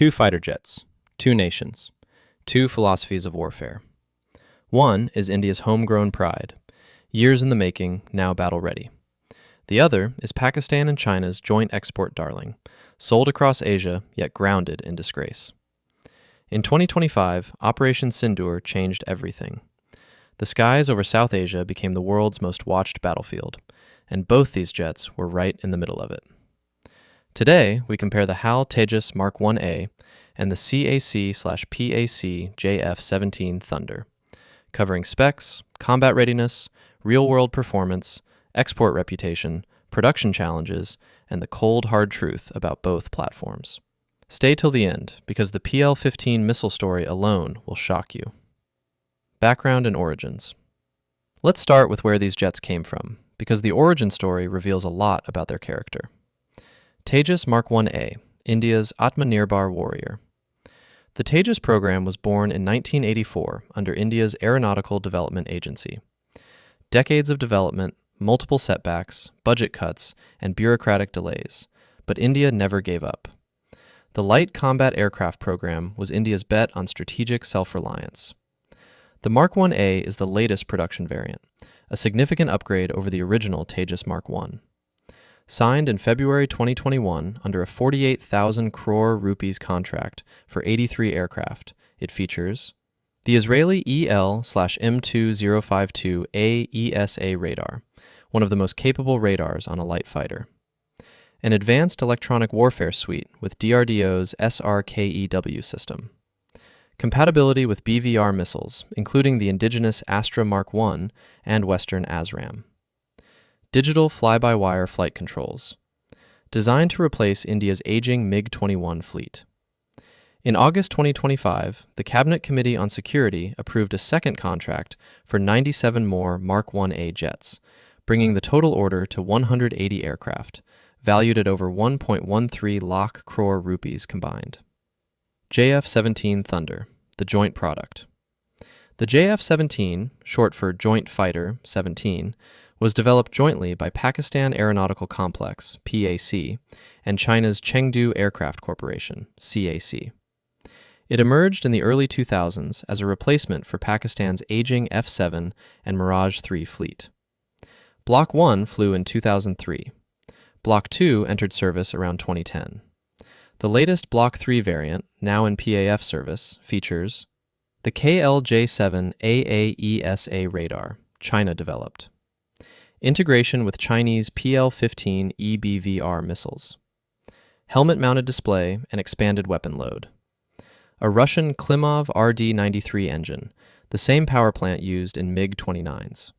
Two fighter jets, two nations, two philosophies of warfare. One is India's homegrown pride, years in the making, now battle-ready. The other is Pakistan and China's joint export darling, sold across Asia, yet grounded in disgrace. In 2025, Operation Sindoor changed everything. The skies over South Asia became the world's most watched battlefield, and both these jets were right in the middle of it. Today, we compare the HAL TEJAS Mk1A and the CAC/PAC JF-17 Thunder, covering specs, combat readiness, real-world performance, export reputation, production challenges, and the cold, hard truth about both platforms. Stay till the end, because the PL-15 missile story alone will shock you. Background and origins. Let's start with where these jets came from, because the origin story reveals a lot about their character. Tejas Mk1A, India's Atmanirbhar warrior. The Tejas program was born in 1984 under India's Aeronautical Development Agency. Decades of development, multiple setbacks, budget cuts, and bureaucratic delays, but India never gave up. The Light Combat Aircraft program was India's bet on strategic self-reliance. The Mk1A is the latest production variant, a significant upgrade over the original Tejas Mk1. Signed in February 2021 under a 48,000 crore rupees contract for 83 aircraft, it features the Israeli EL/M2052A ESA radar, one of the most capable radars on a light fighter. An advanced electronic warfare suite with DRDO's SRKEW system. Compatibility with BVR missiles, including the indigenous Astra Mk1 and Western ASRAAM. Digital fly-by-wire flight controls. Designed to replace India's aging MiG-21 fleet. In August 2025, the Cabinet Committee on Security approved a second contract for 97 more Mk1A jets, bringing the total order to 180 aircraft, valued at over 1.13 lakh crore rupees combined. JF-17 Thunder, the joint product. The JF-17, short for Joint Fighter 17, was developed jointly by Pakistan Aeronautical Complex, PAC, and China's Chengdu Aircraft Corporation, CAC. It emerged in the early 2000s as a replacement for Pakistan's aging F-7 and Mirage 3 fleet. Block 1 flew in 2003. Block 2 entered service around 2010. The latest Block 3 variant, now in PAF service, features the KLJ-7 AAESA radar, China developed. Integration with Chinese PL-15 EBVR missiles. Helmet-mounted display and expanded weapon load. A Russian Klimov RD-93 engine, the same power plant used in MiG-29s.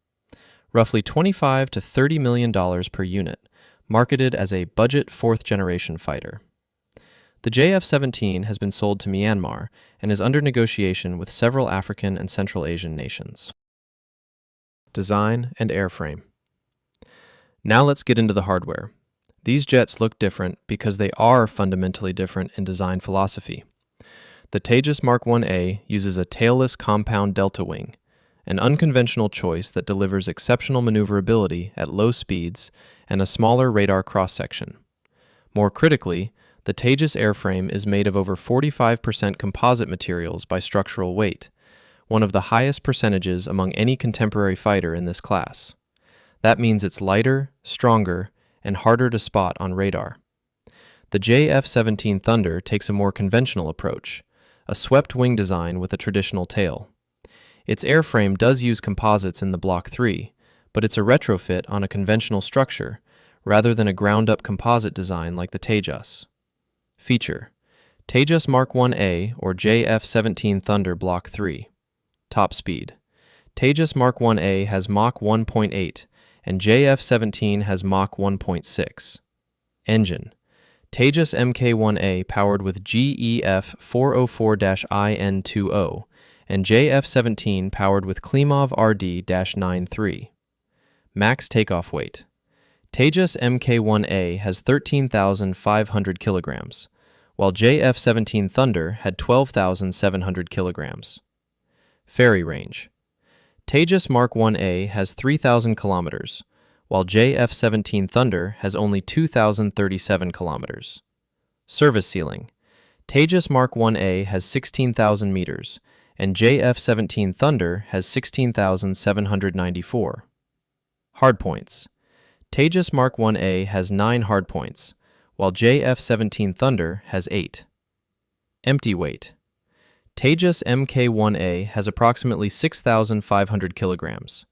Roughly $25 to $30 million per unit, marketed as a budget fourth-generation fighter. The JF-17 has been sold to Myanmar and is under negotiation with several African and Central Asian nations. Design and airframe. Now let's get into the hardware. These jets look different because they are fundamentally different in design philosophy. The Tejas Mk1A uses a tailless compound delta wing, an unconventional choice that delivers exceptional maneuverability at low speeds and a smaller radar cross-section. More critically, the Tejas airframe is made of over 45% composite materials by structural weight, one of the highest percentages among any contemporary fighter in this class. That means it's lighter, stronger, and harder to spot on radar. The JF-17 Thunder takes a more conventional approach, a swept wing design with a traditional tail. Its airframe does use composites in the Block 3, but it's a retrofit on a conventional structure, rather than a ground-up composite design like the Tejas. Feature: Tejas Mk1A or JF-17 Thunder Block 3. Top speed. Tejas Mk1A has Mach 1.8, and JF-17 has Mach 1.6. Engine: Tejas Mk1A powered with GEF-404-IN20, and JF-17 powered with Klimov RD-93. Max takeoff weight: Tejas Mk1A has 13,500 kilograms, while JF-17 Thunder had 12,700 kilograms. Ferry range: Tejas Mk1A has 3,000 kilometers, while JF-17 Thunder has only 2,037 kilometers. Service ceiling: Tejas Mk1A has 16,000 meters, and JF-17 Thunder has 16,794. Hardpoints. Tejas Mk1A has 9 hardpoints, while JF-17 Thunder has 8. Empty weight. Tejas Mk1A has approximately 6,500 kilograms.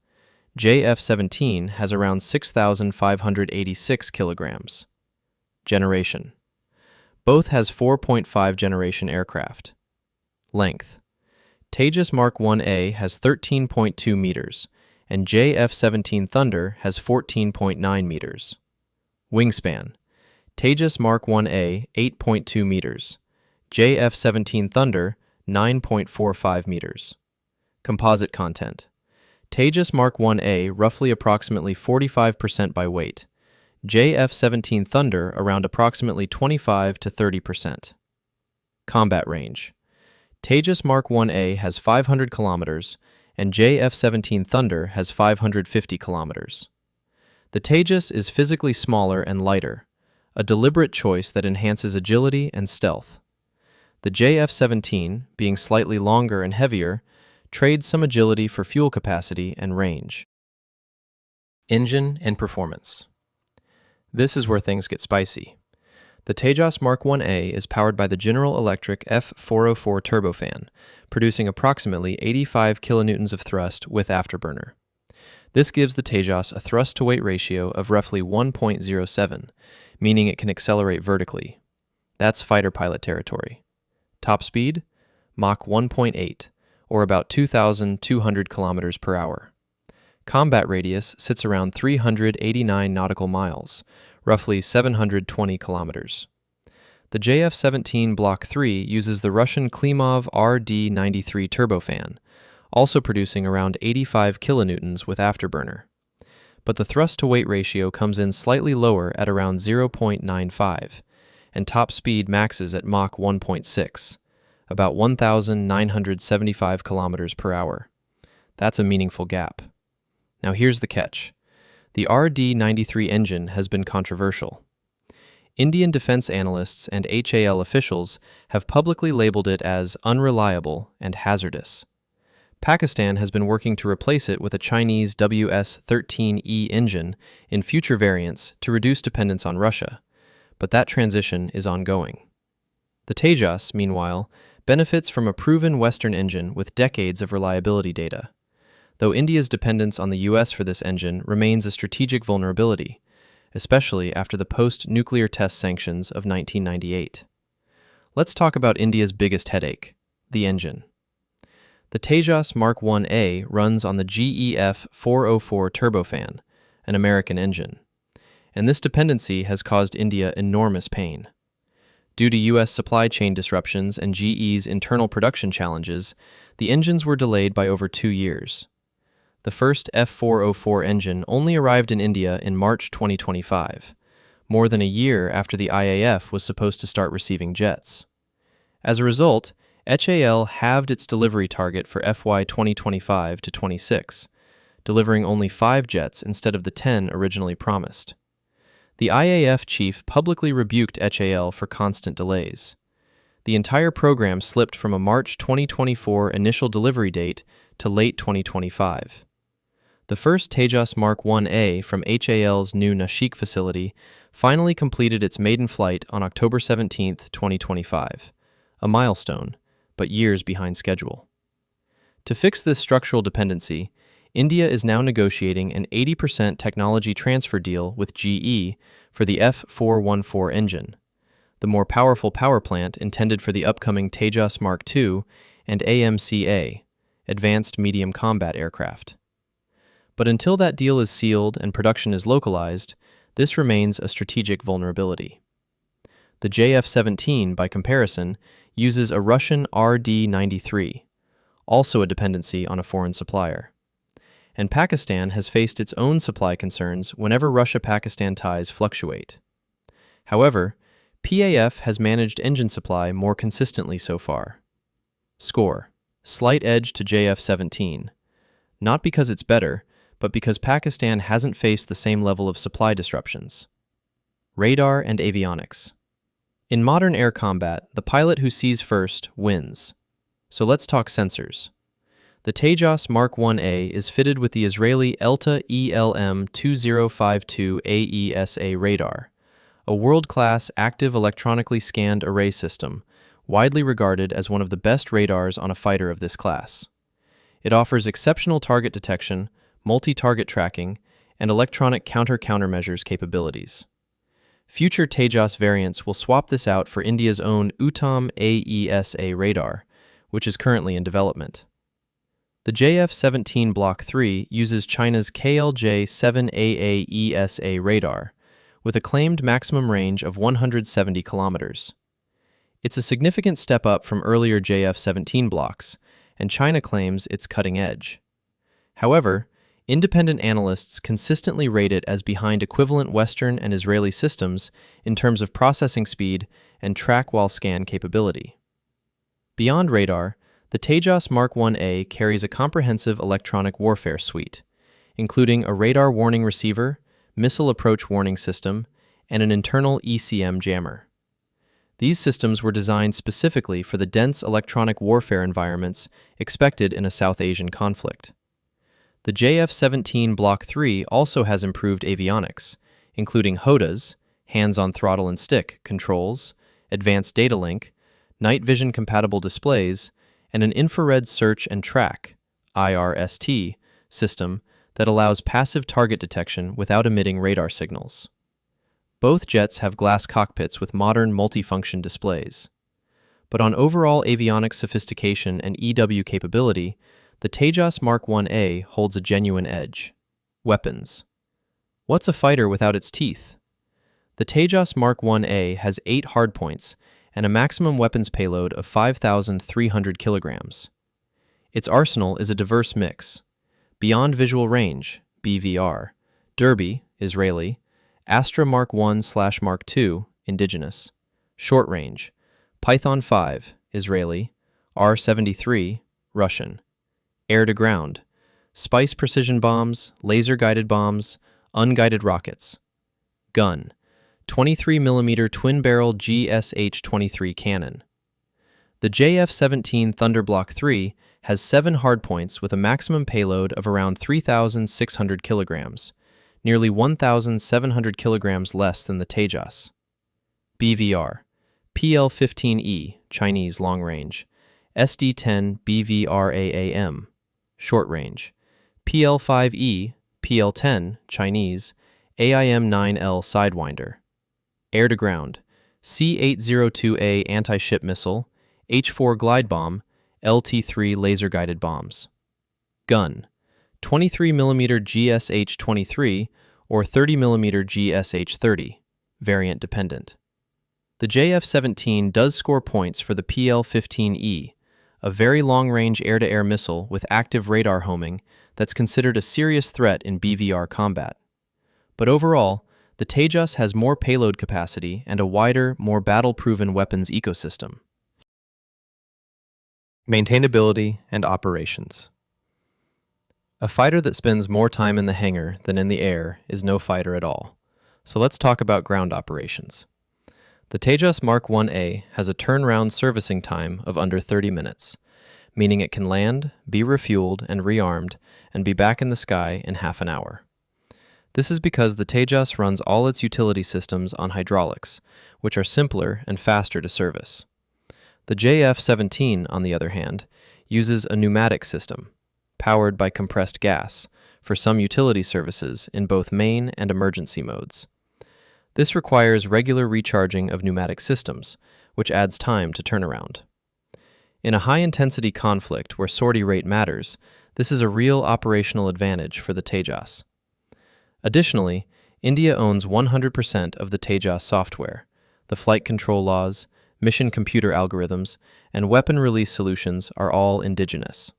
JF-17 has around 6,586 kilograms. Generation. Both has 4.5 generation aircraft. Length. Tejas Mk1A has 13.2 meters, and JF-17 Thunder has 14.9 meters. Wingspan. Tejas Mk1A 8.2 meters, JF-17 Thunder 9.45 meters. Composite content. Tejas Mk1A roughly approximately 45% by weight. JF-17 Thunder around approximately 25 to 30%. Combat range. Tejas Mk1A has 500 kilometers, and JF-17 Thunder has 550 kilometers. The Tejas is physically smaller and lighter, a deliberate choice that enhances agility and stealth. The JF-17, being slightly longer and heavier, trades some agility for fuel capacity and range. Engine and performance. This is where things get spicy. The Tejas Mk1A is powered by the General Electric F404 turbofan, producing approximately 85 kilonewtons of thrust with afterburner. This gives the Tejas a thrust-to-weight ratio of roughly 1.07, meaning it can accelerate vertically. That's fighter pilot territory. Top speed? Mach 1.8, or about 2,200 kilometers per hour. Combat radius sits around 389 nautical miles, roughly 720 kilometers. The JF-17 Block 3 uses the Russian Klimov RD-93 turbofan, also producing around 85 kilonewtons with afterburner. But the thrust-to-weight ratio comes in slightly lower at around 0.95, and top speed maxes at Mach 1.6, about 1,975 kilometers per hour. That's a meaningful gap. Now here's the catch. The RD-93 engine has been controversial. Indian defense analysts and HAL officials have publicly labeled it as unreliable and hazardous. Pakistan has been working to replace it with a Chinese WS-13E engine in future variants to reduce dependence on Russia, but that transition is ongoing. The Tejas, meanwhile, benefits from a proven Western engine with decades of reliability data, though India's dependence on the US for this engine remains a strategic vulnerability, especially after the post-nuclear test sanctions of 1998. Let's talk about India's biggest headache, the engine. The Tejas Mk1A runs on the GEF-404 turbofan, an American engine, and this dependency has caused India enormous pain. Due to US supply chain disruptions and GE's internal production challenges, the engines were delayed by over 2 years. The first F404 engine only arrived in India in March 2025, more than a year after the IAF was supposed to start receiving jets. As a result, HAL halved its delivery target for FY 2025 to 26, delivering only 5 jets instead of the 10 originally promised. The IAF chief publicly rebuked HAL for constant delays. The entire program slipped from a March 2024 initial delivery date to late 2025. The first Tejas Mk1A from HAL's new Nashik facility finally completed its maiden flight on October 17, 2025, a milestone, but years behind schedule. To fix this structural dependency, India is now negotiating an 80% technology transfer deal with GE for the F414 engine, the more powerful power plant intended for the upcoming Tejas Mark II and AMCA, Advanced Medium Combat Aircraft. But until that deal is sealed and production is localized, this remains a strategic vulnerability. The JF-17, by comparison, uses a Russian RD-93, also a dependency on a foreign supplier. And Pakistan has faced its own supply concerns whenever Russia-Pakistan ties fluctuate. However, PAF has managed engine supply more consistently so far. Score: slight edge to JF-17, not because it's better, but because Pakistan hasn't faced the same level of supply disruptions. Radar and avionics. In modern air combat, the pilot who sees first wins. So let's talk sensors. The Tejas Mk1A is fitted with the Israeli ELTA ELM-2052 AESA radar, a world-class active electronically scanned array system, widely regarded as one of the best radars on a fighter of this class. It offers exceptional target detection, multi-target tracking, and electronic countermeasures capabilities. Future Tejas variants will swap this out for India's own Uttam AESA radar, which is currently in development. The JF-17 Block 3 uses China's KLJ-7AA ESA radar, with a claimed maximum range of 170 kilometers. It's a significant step up from earlier JF-17 blocks, and China claims it's cutting edge. However, independent analysts consistently rate it as behind equivalent Western and Israeli systems in terms of processing speed and track-while-scan capability. Beyond radar, the Tejas Mk1A carries a comprehensive electronic warfare suite, including a radar warning receiver, missile approach warning system, and an internal ECM jammer. These systems were designed specifically for the dense electronic warfare environments expected in a South Asian conflict. The JF-17 Block 3 also has improved avionics, including HOTAs, hands-on throttle and stick, controls, advanced data link, night vision-compatible displays, and an infrared search and track (IRST) system that allows passive target detection without emitting radar signals. Both jets have glass cockpits with modern multifunction displays. But on overall avionics sophistication and EW capability, the Tejas Mk1A holds a genuine edge. Weapons. What's a fighter without its teeth? The Tejas Mk1A has 8 hardpoints and a maximum weapons payload of 5,300 kilograms. Its arsenal is a diverse mix: Beyond Visual Range, BVR, Derby, Israeli, Astra Mark 1/Mark 2, indigenous, Short Range, Python 5, Israeli, R-73, Russian, Air-to-Ground, Spice precision bombs, laser-guided bombs, unguided rockets. Gun, 23mm twin-barrel GSH-23 cannon. The JF-17 Thunder Block 3 has 7 hardpoints with a maximum payload of around 3,600 kilograms, nearly 1,700 kilograms less than the Tejas. BVR, PL-15E, Chinese long range, SD-10 BVRAAM, short range, PL-5E, PL-10, Chinese, AIM-9L Sidewinder. Air-to-ground, C-802A anti-ship missile, H-4 glide bomb, LT-3 laser-guided bombs. Gun, 23mm GSH-23 or 30mm GSH-30, variant dependent. The JF-17 does score points for the PL-15E, a very long-range air-to-air missile with active radar homing that's considered a serious threat in BVR combat. But overall, the Tejas has more payload capacity and a wider, more battle-proven weapons ecosystem. Maintainability and operations. A fighter that spends more time in the hangar than in the air is no fighter at all. So let's talk about ground operations. The Tejas Mk1A has a turnaround servicing time of under 30 minutes, meaning it can land, be refueled and rearmed, and be back in the sky in half an hour. This is because the Tejas runs all its utility systems on hydraulics, which are simpler and faster to service. The JF-17, on the other hand, uses a pneumatic system, powered by compressed gas, for some utility services in both main and emergency modes. This requires regular recharging of pneumatic systems, which adds time to turnaround. In a high-intensity conflict where sortie rate matters, this is a real operational advantage for the Tejas. Additionally, India owns 100% of the Tejas software, the flight control laws, mission computer algorithms, and weapon release solutions are all indigenous.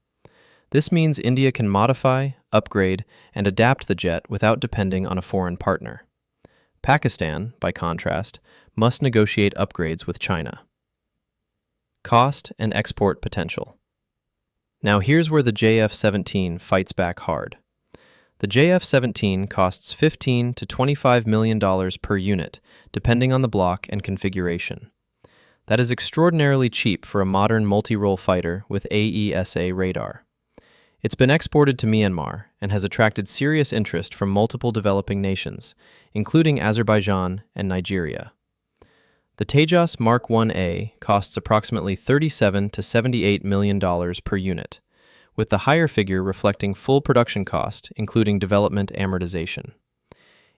This means India can modify, upgrade, and adapt the jet without depending on a foreign partner. Pakistan, by contrast, must negotiate upgrades with China. Cost and export potential. Now here's where the JF-17 fights back hard. The JF-17 costs $15 to $25 million per unit, depending on the block and configuration. That is extraordinarily cheap for a modern multi-role fighter with AESA radar. It's been exported to Myanmar and has attracted serious interest from multiple developing nations, including Azerbaijan and Nigeria. The Tejas Mk1A costs approximately $37 to $78 million per unit, with the higher figure reflecting full production cost, including development amortization.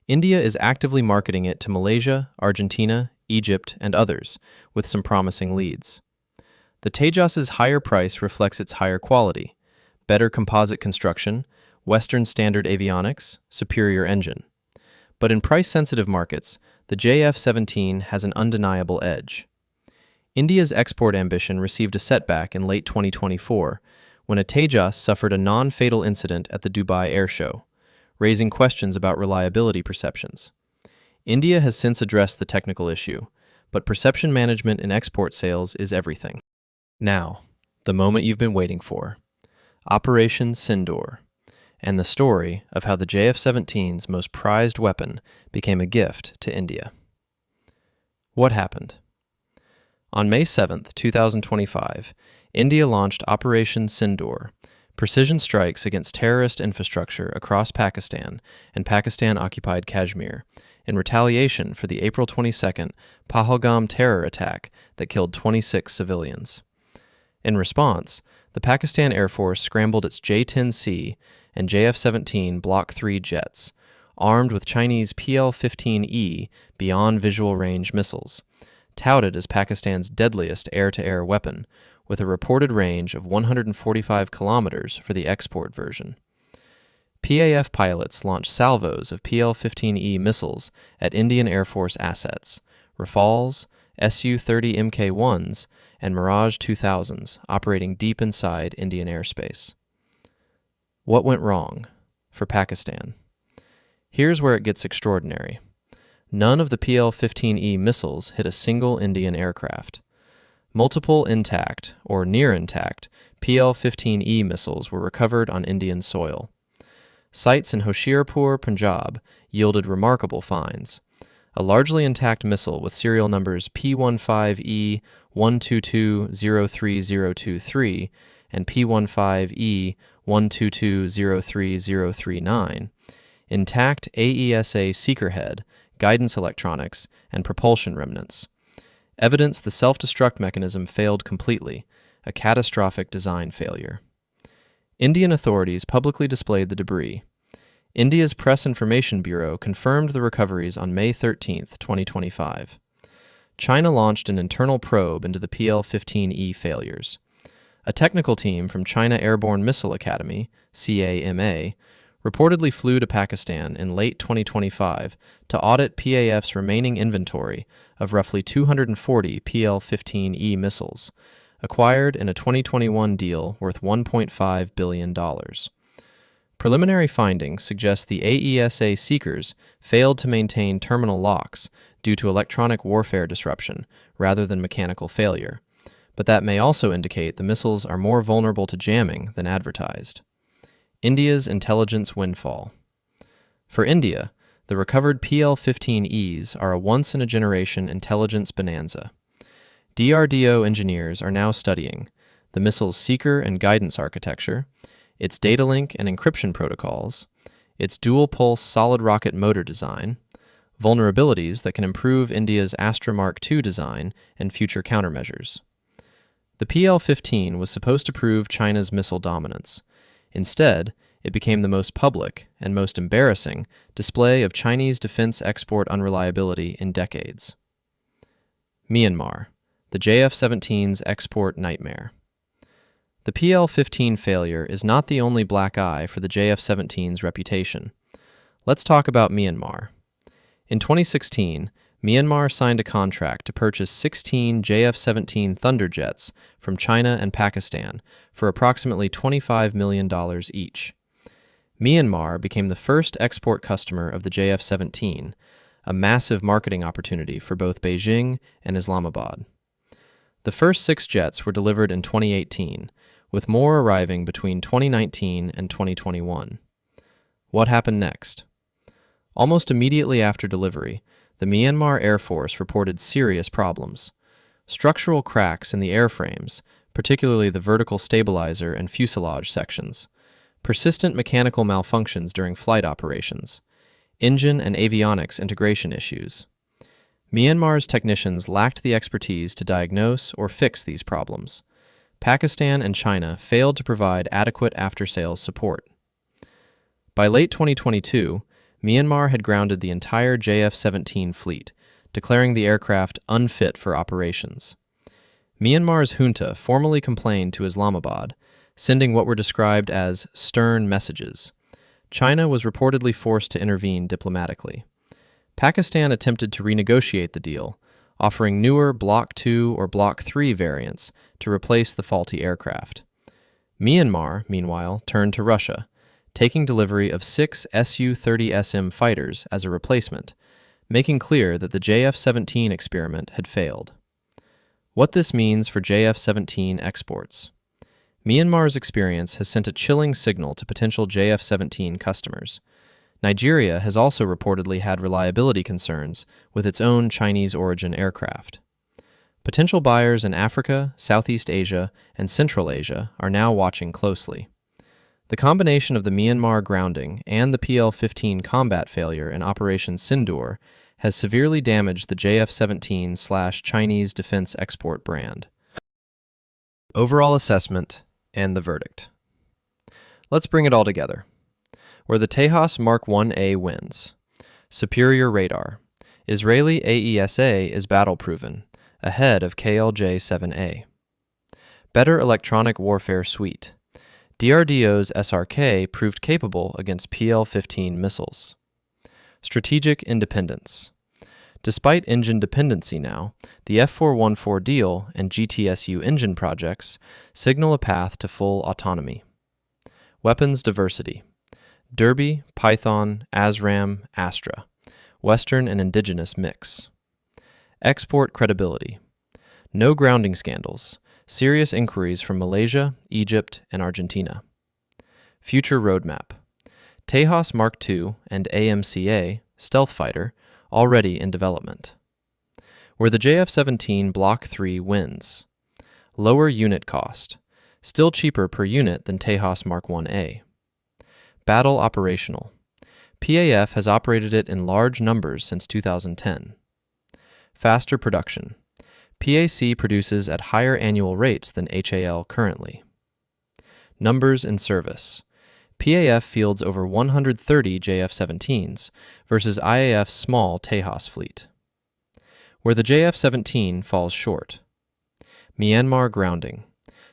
India is actively marketing it to Malaysia, Argentina, Egypt, and others, with some promising leads. The Tejas's higher price reflects its higher quality, better composite construction, Western standard avionics, superior engine. But in price-sensitive markets, the JF-17 has an undeniable edge. India's export ambition received a setback in late 2024 when a Tejas suffered a non-fatal incident at the Dubai Air Show, raising questions about reliability perceptions. India has since addressed the technical issue, but perception management in export sales is everything. Now, the moment you've been waiting for. Operation Sindoor, and the story of how the JF-17's most prized weapon became a gift to India. What happened? On May 7, 2025, India launched Operation Sindoor, precision strikes against terrorist infrastructure across Pakistan and Pakistan-occupied Kashmir, in retaliation for the April 22 Pahalgam terror attack that killed 26 civilians. In response, the Pakistan Air Force scrambled its J-10C and JF-17 Block 3 jets, armed with Chinese PL-15E beyond visual range missiles, touted as Pakistan's deadliest air-to-air weapon, with a reported range of 145 kilometers for the export version. PAF pilots launched salvos of PL-15E missiles at Indian Air Force assets, Rafales, Su-30 Mk1s, and Mirage 2000s operating deep inside Indian airspace. What went wrong for Pakistan? Here's where it gets extraordinary. None of the PL-15E missiles hit a single Indian aircraft. Multiple intact, or near intact, PL-15E missiles were recovered on Indian soil. Sites in Hoshiarpur, Punjab, yielded remarkable finds. A largely intact missile with serial numbers P15E12203023 and P15E12203039, intact AESA seeker head, guidance electronics, and propulsion remnants. Evidence the self-destruct mechanism failed completely, a catastrophic design failure. Indian authorities publicly displayed the debris. India's Press Information Bureau confirmed the recoveries on May 13, 2025. China launched an internal probe into the PL-15E failures. A technical team from China Airborne Missile Academy, CAMA, reportedly flew to Pakistan in late 2025 to audit PAF's remaining inventory of roughly 240 PL-15E missiles, acquired in a 2021 deal worth $1.5 billion. Preliminary findings suggest the AESA seekers failed to maintain terminal locks due to electronic warfare disruption rather than mechanical failure, but that may also indicate the missiles are more vulnerable to jamming than advertised. India's intelligence windfall. For India, the recovered PL-15Es are a once-in-a-generation intelligence bonanza. DRDO engineers are now studying the missile's seeker and guidance architecture, its data link and encryption protocols, its dual-pulse solid rocket motor design, vulnerabilities that can improve India's Astra Mark II design and future countermeasures. The PL-15 was supposed to prove China's missile dominance. Instead, it became the most public and most embarrassing display of Chinese defense export unreliability in decades. Myanmar, the JF-17's export nightmare. The PL-15 failure is not the only black eye for the JF-17's reputation. Let's talk about Myanmar. In 2016, Myanmar signed a contract to purchase 16 JF-17 Thunder jets from China and Pakistan for approximately $25 million each. Myanmar became the first export customer of the JF-17, a massive marketing opportunity for both Beijing and Islamabad. The first 6 jets were delivered in 2018, with more arriving between 2019 and 2021. What happened next? Almost immediately after delivery, the Myanmar Air Force reported serious problems. structural cracks in the airframes, particularly the vertical stabilizer and fuselage sections, persistent mechanical malfunctions during flight operations, engine and avionics integration issues. Myanmar's technicians lacked the expertise to diagnose or fix these problems. Pakistan and China failed to provide adequate after-sales support. By late 2022, Myanmar had grounded the entire JF-17 fleet, declaring the aircraft unfit for operations. Myanmar's junta formally complained to Islamabad, sending what were described as stern messages. China was reportedly forced to intervene diplomatically. Pakistan attempted to renegotiate the deal, offering newer Block II or Block III variants to replace the faulty aircraft. Myanmar, meanwhile, turned to Russia, taking delivery of 6 Su-30SM fighters as a replacement, making clear that the JF-17 experiment had failed. What this means for JF-17 exports. Myanmar's experience has sent a chilling signal to potential JF-17 customers. Nigeria has also reportedly had reliability concerns with its own Chinese-origin aircraft. Potential buyers in Africa, Southeast Asia, and Central Asia are now watching closely. The combination of the Myanmar grounding and the PL-15 combat failure in Operation Sindoor has severely damaged the JF-17/Chinese defense export brand. Overall assessment and the verdict. Let's bring it all together. Where the Tejas Mk1A wins. Superior radar. Israeli AESA is battle-proven, ahead of KLJ-7A. Better electronic warfare suite. DRDO's SRK proved capable against PL-15 missiles. Strategic independence. Despite engine dependency now, the F414 deal and GTSU engine projects signal a path to full autonomy. Weapons diversity. Derby, Python, ASRAM, Astra. Western and indigenous mix. Export credibility. No grounding scandals. Serious inquiries from Malaysia, Egypt, and Argentina. Future roadmap. Tejas Mark II and AMCA, stealth fighter, already in development. Where the JF-17 Block III wins. Lower unit cost. Still cheaper per unit than Tejas Mk1A. Battle operational. PAF has operated it in large numbers since 2010. Faster production. PAC produces at higher annual rates than HAL currently. Numbers in service. PAF fields over 130 JF-17s versus IAF's small Tejas fleet. Where the JF-17 falls short. Myanmar grounding.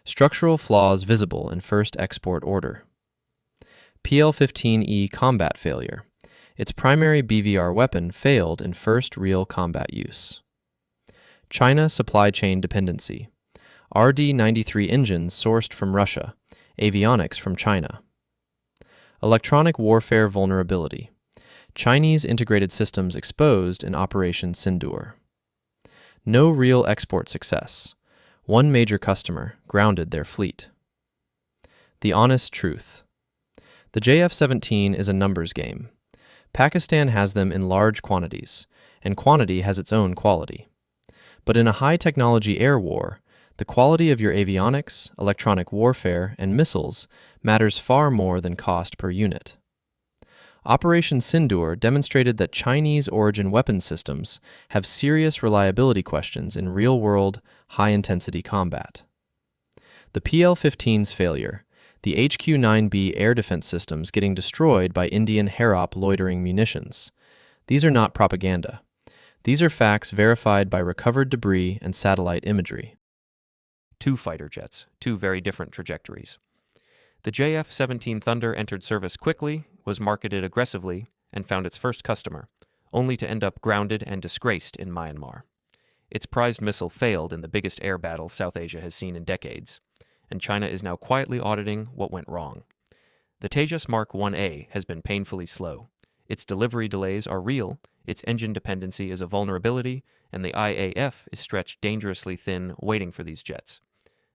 Structural flaws visible in first export order. PL-15E combat failure. Its primary BVR weapon failed in first real combat use. China supply chain dependency. RD-93 engines sourced from Russia, avionics from China. Electronic warfare vulnerability. Chinese integrated systems exposed in Operation Sindoor. No real export success. One major customer grounded their fleet. The honest truth. The JF-17 is a numbers game. Pakistan has them in large quantities, and quantity has its own quality. But in a high-technology air war, the quality of your avionics, electronic warfare, and missiles matters far more than cost per unit. Operation Sindoor demonstrated that Chinese-origin weapon systems have serious reliability questions in real-world, high-intensity combat. The PL-15's failure, the HQ-9B air defense systems getting destroyed by Indian Harop loitering munitions. These are not propaganda. These are facts verified by recovered debris and satellite imagery. Two fighter jets, two very different trajectories. The JF-17 Thunder entered service quickly, was marketed aggressively, and found its first customer, only to end up grounded and disgraced in Myanmar. Its prized missile failed in the biggest air battle South Asia has seen in decades, and China is now quietly auditing what went wrong. The Tejas Mk1A has been painfully slow. Its delivery delays are real, its engine dependency is a vulnerability, and the IAF is stretched dangerously thin waiting for these jets.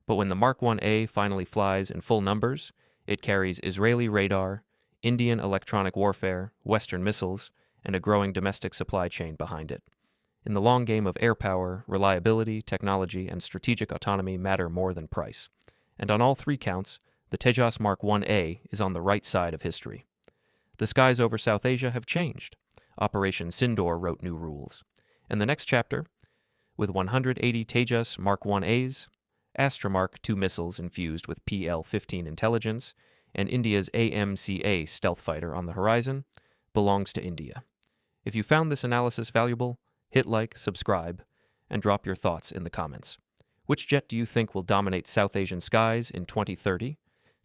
But when the Mk1A finally flies in full numbers, it carries Israeli radar, Indian electronic warfare, Western missiles, and a growing domestic supply chain behind it. In the long game of air power, reliability, technology, and strategic autonomy matter more than price. And on all three counts, the Tejas Mk1A is on the right side of history. The skies over South Asia have changed. Operation Sindoor wrote new rules. And the next chapter, with 180 Tejas Mk1As, Astramark 2 missiles infused with PL-15 intelligence, and India's AMCA stealth fighter on the horizon, belongs to India. If you found this analysis valuable, hit like, subscribe, and drop your thoughts in the comments. Which jet do you think will dominate South Asian skies in 2030?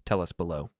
Tell us below.